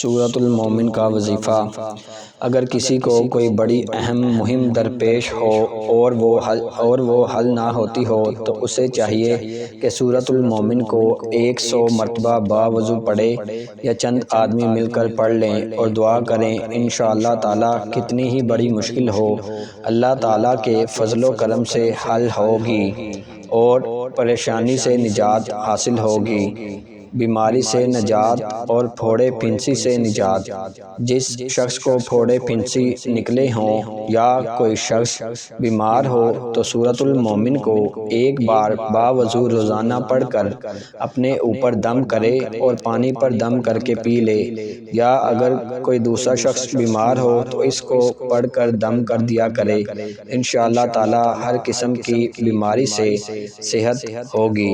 सूरतुल मोमिन का वजीफ़ा। अगर किसी को कोई बड़ी अहम मुहिम दरपेश हो और वो हल ना होती हो तो उसे चाहिए कि सूरतुल मोमिन को 100 मरतबा बावज़ू पढ़े या चंद आदमी मिलकर पढ़ लें और दुआ करें। इंशाअल्लाह ताला कितनी ही बड़ी मुश्किल हो, अल्लाह ताला के फ़ज़ल व करम से हल होगी और परेशानी से निजात हासिल होगी, बीमारी से निजात और फोड़े फिंसी से निजात। जिस शख्स को फोड़े फिंसी निकले हों या कोई शख्स बीमार हो तो सूरतुल मोमिन को एक बार बावज़ू रोज़ाना पढ़कर अपने ऊपर दम करे और पानी पर दम करके पी ले, या अगर कोई दूसरा शख्स बीमार हो तो इसको पढ़कर दम कर दिया करे। इंशाअल्लाह ताला हर किस्म की बीमारी से सेहत होगी।